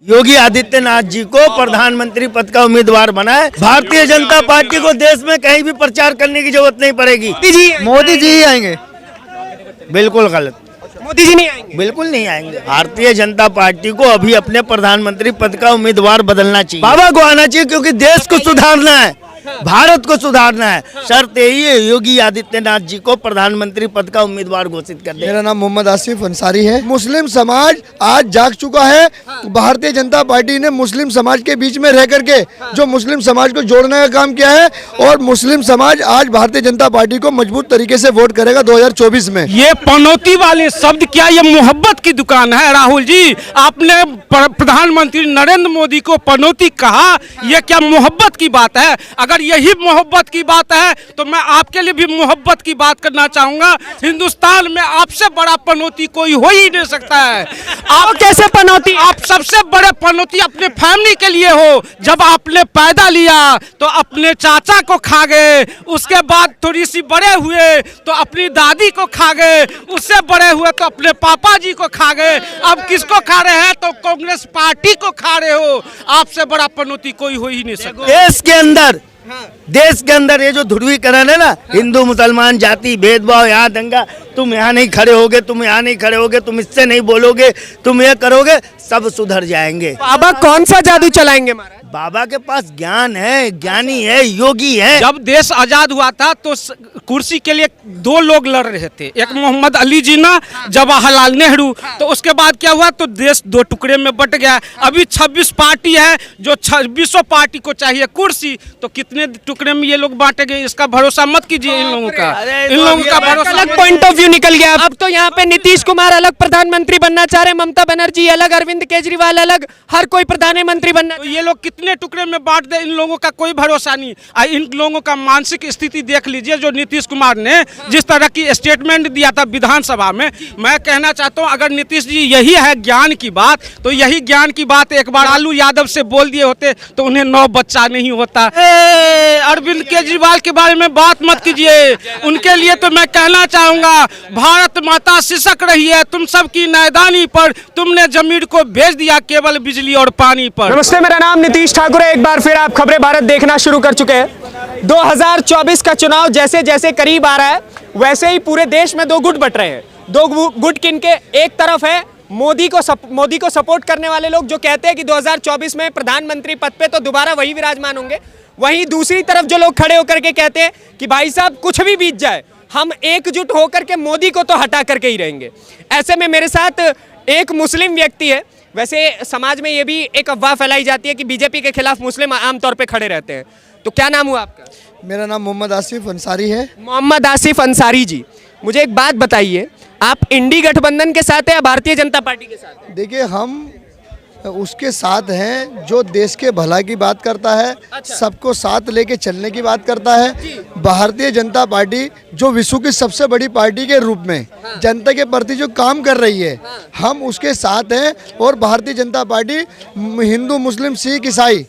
योगी आदित्यनाथ जी को प्रधानमंत्री पद का उम्मीदवार बनाए। भारतीय जनता पार्टी को देश में कहीं भी प्रचार करने की जरूरत नहीं पड़ेगी। मोदी जी ही आएंगे। बिल्कुल गलत, मोदी जी नहीं आएंगे। बिल्कुल नहीं आएंगे। भारतीय जनता पार्टी को अभी अपने प्रधानमंत्री पद का उम्मीदवार बदलना चाहिए, बाबा को आना चाहिए, क्योंकि देश को सुधारना है, भारत को सुधारना है। शर्त यही है योगी आदित्यनाथ जी को प्रधानमंत्री पद का उम्मीदवार घोषित कर दे। मेरा नाम मोहम्मद आसिफ अंसारी है। मुस्लिम समाज आज जाग चुका है। भारतीय जनता पार्टी ने मुस्लिम समाज के बीच में रह करके जो मुस्लिम समाज को जोड़ने का काम किया है, और मुस्लिम समाज आज भारतीय जनता पार्टी को मजबूत तरीके से वोट करेगा 2024 में। ये पनौती वाले शब्द क्या, ये मोहब्बत की दुकान है राहुल जी। आपने प्रधानमंत्री नरेंद्र मोदी को पनौती कहा, ये क्या मोहब्बत की बात है? अगर यही मोहब्बत की बात है तो मैं आपके लिए भी मोहब्बत की बात करना चाहूंगा। हिंदुस्तान में आपसे बड़ा पनौती कोई हो ही नहीं सकता है। आप कैसे पनौती? आप सबसे बड़े पनौती अपने फैमिली के लिए हो। जब आपने पैदा लिया तो अपने चाचा को खा गए, उसके बाद थोड़ी सी बड़े हुए तो अपनी दादी को खा गए, उससे बड़े हुए तो अपने पापा जी को खा गए, अब किसको खा रहे हैं? तो कांग्रेस पार्टी को खा रहे हो। आपसे बड़ा पनौती कोई हो ही नहीं सकता। देश के अंदर ये जो ध्रुवीकरण है ना, हिंदू मुसलमान जाति भेदभाव, यहाँ दंगा, तुम यहाँ नहीं खड़े होगे, तुम यहाँ नहीं खड़े होगे, तुम इससे नहीं बोलोगे, तुम ये करोगे, सब सुधर जाएंगे। बाबा कौन सा जादू चलाएंगे महाराज? बाबा के पास ज्ञान है, ज्ञानी है, योगी है। जब देश आजाद हुआ था तो कुर्सी के लिए दो लोग लड़ रहे थे, एक मोहम्मद अली जिन्ना, जवाहरलाल नेहरू। तो उसके बाद क्या हुआ, तो देश दो टुकड़े में बट गया। अभी 26 पार्टी है, जो 26 पार्टी को चाहिए कुर्सी, तो कितने टुकड़े में ये लोग बांटे गए, इसका भरोसा मत कीजिए इन लोगों का। इन लोगों का भरोसा अलग पॉइंट ऑफ व्यू निकल गया। अब तो यहाँ पे नीतीश कुमार अलग प्रधानमंत्री बनना चाह रहे, ममता बनर्जी अलग, अरविंद केजरीवाल अलग, हर कोई प्रधानमंत्री बनना। तो ये लोग कितने टुकड़े में बांट दे, इन लोगों का कोई भरोसा नहीं। इन लोगों का मानसिक स्थिति देख लीजिए। जो नीतीश कुमार ने जिस तरह की स्टेटमेंट दिया था विधानसभा में, मैं कहना चाहता हूं अगर नीतीश जी यही है ज्ञान की बात, तो यही ज्ञान की बात एक बार लालू यादव से बोल दिए होते तो उन्हें 9 बच्चा नहीं होता। अरविंद केजरीवाल के बारे में बात मत कीजिए। उनके लिए तो मैं कहना चाहूंगा, भारत माता सिसक रही है तुम सबकी नैदानी पर, तुमने जमीन को भेज दिया केवल बिजली और पानी पर। नमस्ते, मेरा नाम नीतीश ठाकुर है। एक बार फिर आप खबरें भारत देखना शुरू कर चुके हैं। 2024 का चुनाव जैसे जैसे करीब आ रहा है, वैसे ही पूरे देश में दो गुट बट रहे हैं। दो गुट किनके? एक तरफ है मोदी को सपोर्ट करने वाले लोग, जो कहते हैं कि 2024 में प्रधानमंत्री पद पे तो दोबारा वही विराजमान होंगे। वहीं दूसरी तरफ जो लोग खड़े होकर के कहते हैं कि भाई साहब कुछ भी बीत जाए, हम एकजुट होकर के मोदी को तो हटा करके ही रहेंगे। ऐसे में मेरे साथ एक मुस्लिम व्यक्ति है। वैसे समाज में ये भी एक अफवाह फैलाई जाती है कि बीजेपी के खिलाफ मुस्लिम आमतौर पे खड़े रहते हैं। तो क्या नाम हुआ आपका? मेरा नाम मोहम्मद आसिफ अंसारी है। मोहम्मद आसिफ अंसारी जी, मुझे एक बात बताइए, आप इंडी गठबंधन के साथ है या भारतीय जनता पार्टी के साथ? देखिए, हम उसके साथ हैं जो देश के भला की बात करता है, सबको साथ लेके चलने की बात करता है। भारतीय जनता पार्टी जो विश्व की सबसे बड़ी पार्टी के रूप में जनता के प्रति जो काम कर रही है, हम उसके साथ हैं। और भारतीय जनता पार्टी हिंदू, मुस्लिम, सिख, ईसाई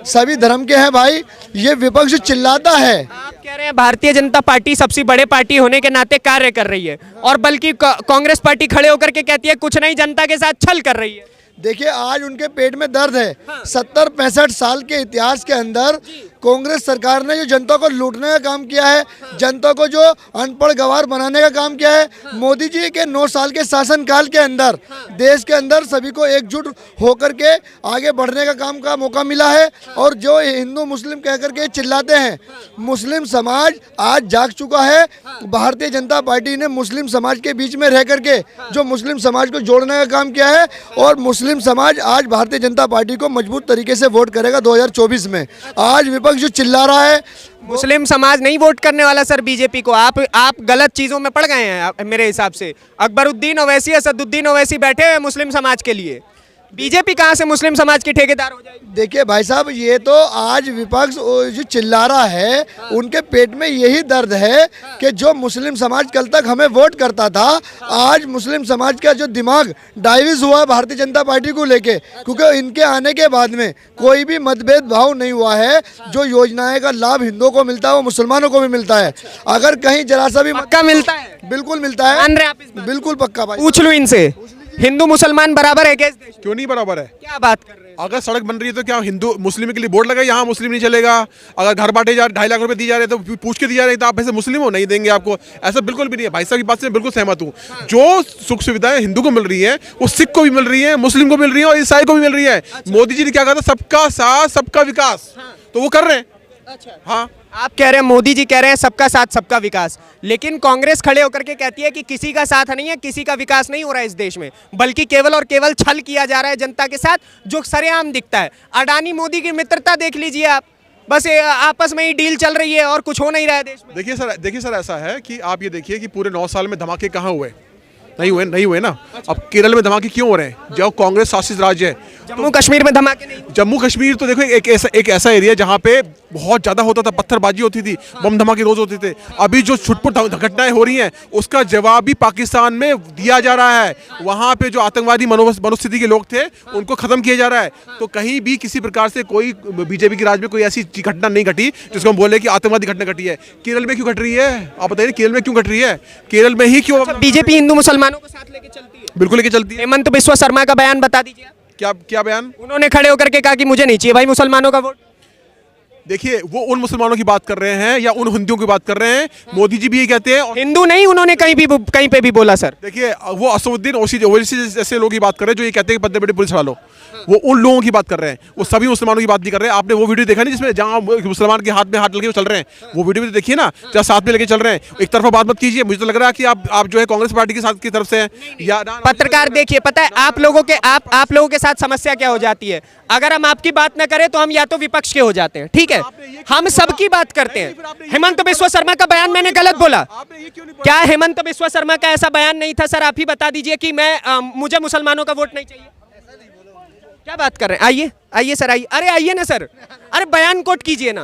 सभी धर्म के हैं भाई। ये विपक्ष चिल्लाता है। आप कह रहे हैं भारतीय जनता पार्टी सबसे बड़े पार्टी होने के नाते कार्य कर रही है, और बल्कि कांग्रेस पार्टी खड़े होकर के कहती है कुछ नहीं, जनता के साथ छल कर रही है। देखिए, आज उनके पेट में दर्द है। 70-65 साल के इतिहास के अंदर कांग्रेस सरकार ने जो जनता को लूटने का काम किया है, जनता को जो अनपढ़ गवार बनाने का काम किया है, मोदी जी के 9 साल के शासनकाल के अंदर देश के अंदर सभी को एकजुट होकर के आगे बढ़ने का काम का मौका मिला है। और जो हिंदू मुस्लिम कह करके चिल्लाते हैं, मुस्लिम समाज आज जाग चुका है। भारतीय जनता पार्टी ने मुस्लिम समाज के बीच में रह करके जो मुस्लिम समाज को जोड़ने का काम किया है, और मुस्लिम समाज आज भारतीय जनता पार्टी को मजबूत तरीके से वोट करेगा 2024 में। आज विपक्ष जो चिल्ला रहा है, मुस्लिम समाज नहीं वोट करने वाला सर बीजेपी को। आप गलत चीजों में पड़ गए हैं मेरे हिसाब से। अकबरुद्दीन ओवैसी, असदुद्दीन ओवैसी बैठे हुए मुस्लिम समाज के लिए, बीजेपी कहां से मुस्लिम समाज की ठेकेदार हो जाएगी? देखिए भाई साहब, ये तो आज विपक्ष जो चिल्ला रहा है, उनके पेट में यही दर्द है कि जो मुस्लिम समाज कल तक हमें वोट करता था, आज मुस्लिम समाज का जो दिमाग डाइवर्स हुआ है भारतीय जनता पार्टी को लेके, क्योंकि इनके आने के बाद में कोई भी मतभेद भाव नहीं हुआ है। जो योजनाएं का लाभ हिंदुओं को मिलता है वो मुसलमानों को भी मिलता है। अगर कहीं जरा सा भी पक्का मिलता है? बिल्कुल मिलता है। मान रहे आप इस बात? बिल्कुल पक्का भाई। पूछ लूं इनसे, हिंदू मुसलमान बराबर है क्या इस देश में? क्यों नहीं बराबर है? क्या बात कर रहे हैं? अगर सड़क बन रही है तो क्या हिंदू मुस्लिम के लिए बोर्ड लगा, यहाँ मुस्लिम नहीं चलेगा? अगर घर बांटे जा 2.5 लाख रुपए दी जा रहे हैं तो पूछ के दी जा रहे हैं तो आप ऐसे मुस्लिम हो, नहीं देंगे आपको? ऐसा बिल्कुल भी नहीं है। भाई साहब की बात से मैं बिल्कुल सहमत हूँ। जो सुख सुविधाएं हिंदू को मिल रही है वो सिख को भी मिल रही है, मुस्लिम को मिल रही है और ईसाई को भी मिल रही है। मोदी जी ने क्या कहा था, सबका साथ सबका विकास, तो वो कर रहे हैं। हाँ, आप कह रहे हैं, मोदी जी कह रहे हैं सबका साथ सबका विकास, लेकिन कांग्रेस खड़े होकर के कहती है कि किसी का साथ नहीं है, किसी का विकास नहीं हो रहा है इस देश में, बल्कि केवल और केवल छल किया जा रहा है जनता के साथ, जो सरेआम दिखता है। अडानी मोदी की मित्रता देख लीजिए आप, बस ये आपस में ही डील चल रही है और कुछ हो नहीं रहा है देश में। देखिए सर ऐसा है कि आप ये देखिए कि पूरे 9 साल में धमाके कहाँ हुए? नहीं हुए ना। अब केरल में धमाके क्यों हो रहे हैं? जो कांग्रेस शासित राज्य है। जम्मू कश्मीर में धमाके नहीं? जम्मू कश्मीर तो देखो एक ऐसा एरिया जहाँ पे बहुत ज्यादा होता था, पत्थरबाजी होती थी, बम धमाके रोज होते थे। अभी जो छुटपुट घटनाएं हो रही हैं उसका जवाब भी पाकिस्तान में दिया जा रहा है। वहाँ पे जो आतंकवादी मनोस्थिति के लोग थे उनको खत्म किया जा रहा है। तो कहीं भी किसी प्रकार से कोई बीजेपी के राज में कोई ऐसी घटना नहीं घटी जिसको हम बोले कि आतंकवादी घटना घटी है। केरल में क्यों घट रही है? आप बताइए, केरल में क्यों घट रही है? केरल में ही क्यों? बीजेपी हिंदू मुसलमानों को साथ लेके चलती है? बिल्कुल लेके चलती है। हेमंत बिस्वा शर्मा का बयान बता दीजिए। क्या बयान? उन्होंने खड़े होकर के कहा कि मुझे नहीं चाहिए भाई मुसलमानों का वोट। देखिए, वो उन मुसलमानों की बात कर रहे हैं या उन हिंदुओं की बात कर रहे हैं? मोदी जी भी ये कहते हैं। हिंदू नहीं, उन्होंने कहीं पे भी बोला सर। देखिए, वो असदुद्दीन ओवैसी जैसे लोग की बात कर रहे हैं जो ये कहते हैं कि बड़े बड़े पुलिस वालों, वो उन लोगों की बात कर रहे हैं, वो सभी मुसलमानों की बात नहीं कर रहे हैं। आपने वो वीडियो देखा नहीं जिसमें जहाँ मुसलमान के हाथ में हाथ लेके चल रहे हैं? वो वीडियो भी देखिए ना, जहाँ साथ में लेके चल रहे हैं। एक तरफा बात मत कीजिए। मुझे तो लग रहा है कि आप जो है कांग्रेस पार्टी के साथ की तरफ से हैं या पत्रकार। देखिए, पता है आप लोगों के साथ समस्या क्या हो जाती है? अगर हम आपकी बात न करें तो हम या तो विपक्ष के हो जाते हैं, ठीक है? हम सबकी बात करते हैं। हेमंत बिस्वा शर्मा का बयान मैंने गलत बोला क्या? हेमंत बिस्वा शर्मा का ऐसा बयान नहीं था सर। आप ही बता दीजिए कि मुझे मुसलमानों का वोट नहीं चाहिए। क्या बात कर रहे हैं? आइए सर, आइए। अरे आइए ना सर, अरे बयान कोट कीजिए ना।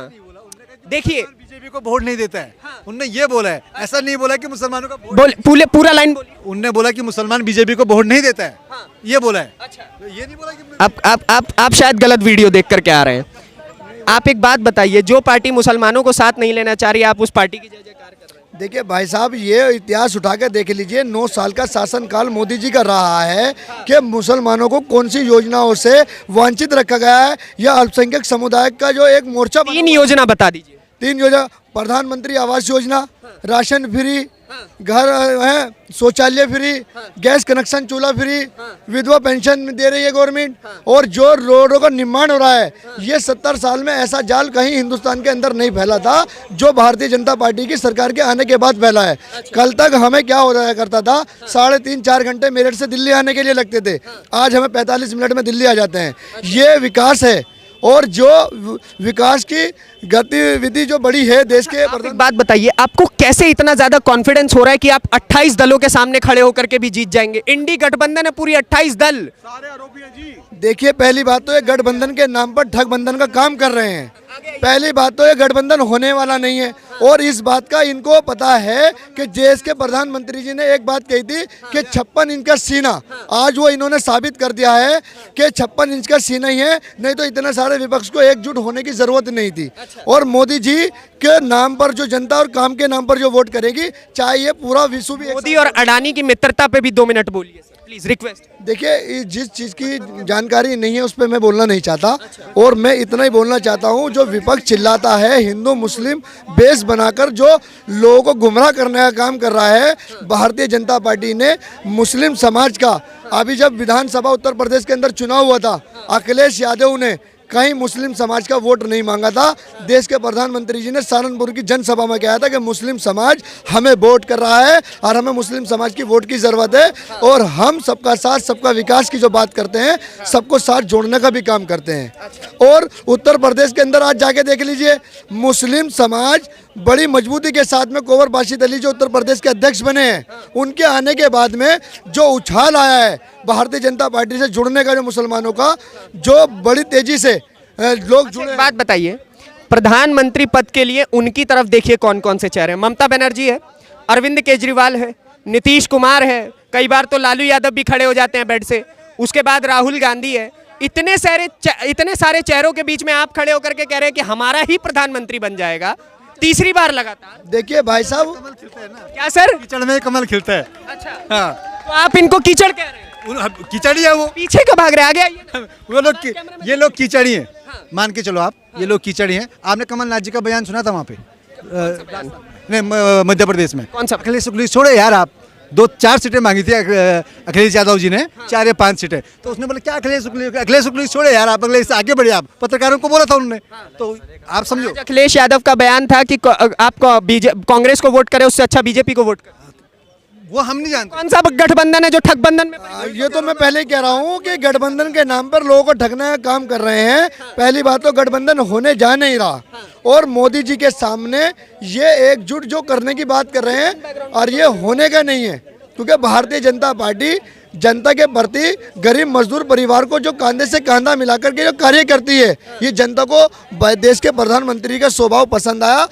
देखिए, बीजेपी को वोट नहीं देता है, उनने ये बोला है। ऐसा नहीं बोला कि मुसलमानों का वोट। पूरा लाइन बोलिए। उनने बोला कि मुसलमान बीजेपी को वोट नहीं देता है। हाँ। ये बोला है। अच्छा, तो ये नहीं बोला कि आप शायद गलत वीडियो देख करके आ रहे हैं। आप एक बात बताइए, जो पार्टी मुसलमानों को साथ नहीं लेना चाह रही, आप उस पार्टी की जय जयकार कर रहे हैं? देखिए भाई साहब, ये इतिहास उठा के देख लीजिए। 9 साल का शासनकाल मोदी जी का रहा है कि मुसलमानों को कौन सी योजनाओं से वंचित रखा गया है, या अल्पसंख्यक समुदाय का जो एक मोर्चा 3 योजना बता दीजिए। 3 योजना: प्रधानमंत्री आवास योजना, राशन फ्री, घर है, शौचालय फ्री, गैस कनेक्शन चूल्हा फ्री, विधवा पेंशन दे रही है गवर्नमेंट, और जो रोडों का निर्माण हो रहा है, ये 70 साल में ऐसा जाल कहीं हिंदुस्तान के अंदर नहीं फैला था जो भारतीय जनता पार्टी की सरकार के आने के बाद फैला है। कल तक हमें क्या हो रहा करता था, 3.5-4 घंटे मेरठ से दिल्ली आने के लिए लगते थे, आज हमें 45 मिनट में दिल्ली आ जाते हैं। ये विकास है। और जो विकास की गतिविधि जो बड़ी है देश के। एक बात बताइए, आपको कैसे इतना ज्यादा कॉन्फिडेंस हो रहा है कि आप 28 दलों के सामने खड़े होकर के भी जीत जाएंगे? इंडी गठबंधन है, पूरी 28 दल। सारे आरोपी हैं जी। देखिए, पहली बात तो ये गठबंधन के नाम पर ठगबंधन का काम कर रहे हैं। पहली बात तो ये गठबंधन होने वाला नहीं है, और इस बात का इनको पता है कि देश के प्रधानमंत्री जी ने एक बात कही थी कि 56 इंच का सीना, आज वो इन्होंने साबित कर दिया है कि 56 इंच का सीना ही है, नहीं तो इतने सारे विपक्ष को एकजुट होने की जरूरत नहीं थी। और मोदी जी के नाम पर जो जनता और काम के नाम पर जो वोट करेगी, चाहे ये पूरा विश्व भी। मोदी और अडानी की मित्रता पे भी 2 मिनट बोलिए सर, प्लीज, रिक्वेस्ट। देखिए, जिस चीज़ की जानकारी नहीं है उस पर मैं बोलना नहीं चाहता, और मैं इतना ही बोलना चाहता हूं, जो विपक्ष चिल्लाता है हिंदू मुस्लिम बेस बनाकर जो लोगों को गुमराह करने का काम कर रहा है, भारतीय जनता पार्टी ने मुस्लिम समाज का, अभी जब विधानसभा उत्तर प्रदेश के अंदर चुनाव हुआ था, अखिलेश यादव ने कहीं मुस्लिम समाज का वोट नहीं मांगा था। देश के प्रधानमंत्री जी ने सहारनपुर की जनसभा में कहा था कि मुस्लिम समाज हमें वोट कर रहा है और हमें मुस्लिम समाज की वोट की ज़रूरत है, और हम सबका साथ सबका विकास की जो बात करते हैं, सबको साथ जोड़ने का भी काम करते हैं। और उत्तर प्रदेश के अंदर आज जाके देख लीजिए, मुस्लिम समाज बड़ी मजबूती के साथ में कुंवर बाशिद अली जो उत्तर प्रदेश के अध्यक्ष बने हैं, उनके आने के बाद में जो उछाल आया है भारतीय जनता पार्टी से जुड़ने का, जो मुसलमानों का, जो बड़ी तेजी से लोग जुड़े। बात बताइए, प्रधानमंत्री पद के लिए उनकी तरफ देखिए कौन कौन से चेहरे हैं। ममता बनर्जी है, अरविंद केजरीवाल है, नीतीश कुमार है, कई बार तो लालू यादव भी खड़े हो जाते हैं बेड से, उसके बाद राहुल गांधी है। इतने सारे चेहरों के बीच में आप खड़े होकर के कह रहे हैं कि हमारा ही प्रधानमंत्री बन जाएगा, तीसरी बार लगातार। देखिए भाई साहब, कमल खिलता है ना, क्या सर? कीचड़ में कमल खिलता है। अच्छा, हाँ, तो आप इनको कीचड़ कह रहे हैं? कीचड़ी है वो। पीछे क्यों भाग रहे हैं? आगे आइए। वो लोग ये लोग कीचड़ी हैं। मान के चलो आप, ये लोग कीचड़ी हैं। आपने कमलनाथ जी का बयान सुना था वहाँ पे नहीं, मध्य प्रदेश में? कौन सा? अखिलेश छोड़े यार आप, 2-4 सीटें मांगी थी अखिलेश यादव जी ने, 4 या 5 सीटें। तो उसने बोला क्या अखिलेश छोड़े यार आप, अगले आगे बढ़े आप। पत्रकारों को बोला था उन्होंने, तो आप समझो। अखिलेश यादव का बयान था कि आप कांग्रेस को वोट करें, उससे अच्छा बीजेपी को वोट करें। वो हम नहीं जानते। कौन सा गठबंधन है जो ठगबंधन में? ये तो मैं पहले ही कह रहा हूँ कि गठबंधन के नाम पर लोगों को ठगने का काम कर रहे हैं। पहली बात तो गठबंधन होने जा नहीं रहा, और मोदी जी के सामने ये एकजुट जो करने की बात कर रहे हैं, और ये होने का नहीं है। क्योंकि भारतीय जनता पार्टी जनता के प्रति, गरीब मजदूर परिवार को जो कंधे से कंधा मिलाकर के जो कार्य करती है, ये जनता को देश के प्रधानमंत्री का स्वभाव पसंद आया।